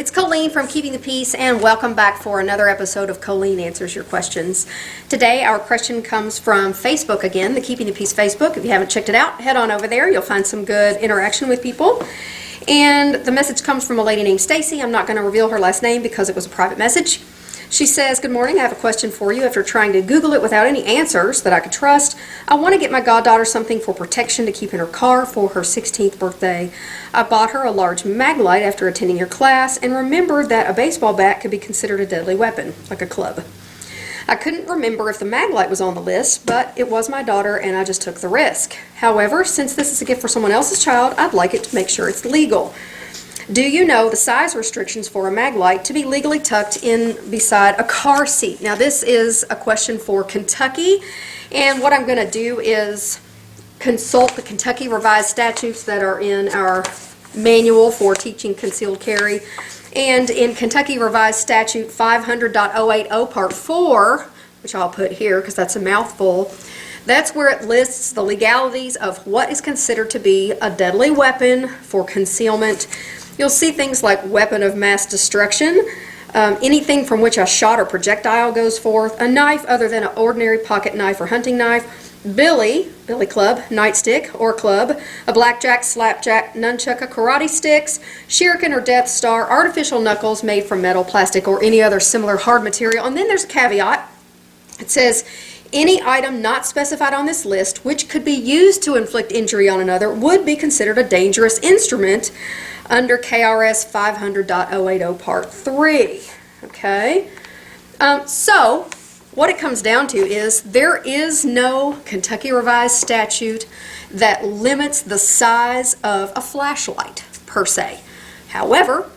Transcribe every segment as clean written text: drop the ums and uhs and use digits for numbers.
it's Colleen from Keeping the Peace, and welcome back for another episode of Colleen Answers Your Questions. Today our question comes from Facebook again, the Keeping the Peace Facebook. If you haven't checked it out, head on over there. You'll find some good interaction with people. And the message comes from a lady named Stacy. I'm not going to reveal her last name because it was a private message. She says, "Good morning, I have a question for you. After trying to Google it without any answers that I could trust, I want to get my goddaughter something for protection to keep in her car for her 16th birthday. I bought her a large maglite after attending your class and remembered that a baseball bat could be considered a deadly weapon, like a club. I couldn't remember if the maglite was on the list, but it was my daughter and I just took the risk. However, since this is a gift for someone else's child, I'd like it to make sure it's legal. Do you know the size restrictions for a maglite to be legally tucked in beside a car seat?" Now this is a question for Kentucky, and what I'm going to do is consult the Kentucky revised statutes that are in our manual for teaching concealed carry. And in Kentucky revised statute 500.080 part 4, which I'll put here because that's a mouthful, that's where it lists the legalities of what is considered to be a deadly weapon for concealment. You'll see things like weapon of mass destruction, anything from which a shot or projectile goes forth, a knife other than an ordinary pocket knife or hunting knife, billy club, nightstick or club, a blackjack, slapjack, nunchuck, a karate sticks, shuriken or Death Star, artificial knuckles made from metal, plastic, or any other similar hard material. And then there's a caveat. It says, any item not specified on this list which could be used to inflict injury on another would be considered a dangerous instrument under KRS 500.080 Part 3. Okay? So, what it comes down to is there is no Kentucky revised statute that limits the size of a flashlight, per se. However,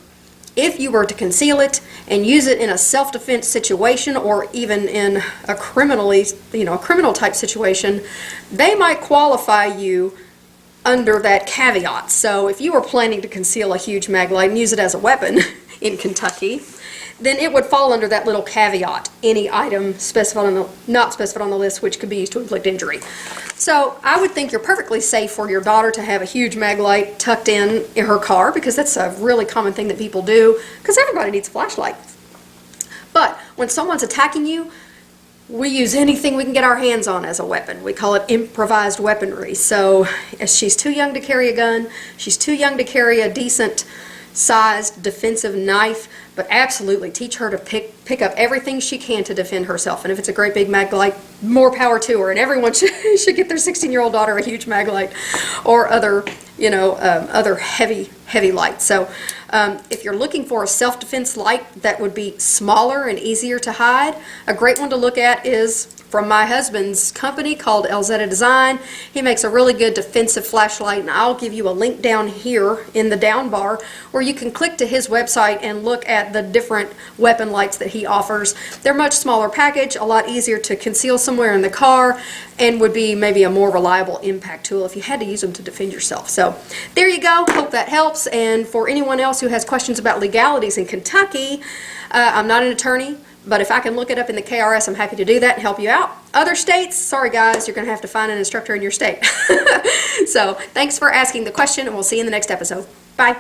if you were to conceal it and use it in a self-defense situation or even in a criminal type situation, they might qualify you under that caveat. So if you were planning to conceal a huge maglite and use it as a weapon in Kentucky, then it would fall under that little caveat, any item not specified on the list which could be used to inflict injury. So I would think you're perfectly safe for your daughter to have a huge maglite tucked in her car, because that's a really common thing that people do, because everybody needs a flashlight. But when someone's attacking you, we use anything we can get our hands on as a weapon. We call it improvised weaponry. So she's too young to carry a gun, she's too young to carry a decent sized defensive knife, but absolutely teach her to pick up everything she can to defend herself. And if it's a great big maglite, more power to her. And everyone should get their 16-year-old daughter a huge maglite or other, other heavy lights. So if you're looking for a self-defense light that would be smaller and easier to hide, a great one to look at is from my husband's company called LZ Design. He makes a really good defensive flashlight, and I'll give you a link down here in the down bar where you can click to his website and look at the different weapon lights that he offers. They're much smaller package, a lot easier to conceal somewhere in the car, and would be maybe a more reliable impact tool if you had to use them to defend yourself. So there you go. Hope that helps. And for anyone else who has questions about legalities in Kentucky, I'm not an attorney, but if I can look it up in the KRS, I'm happy to do that and help you out. Other states, sorry guys, you're going to have to find an instructor in your state. So thanks for asking the question, and we'll see you in the next episode. Bye.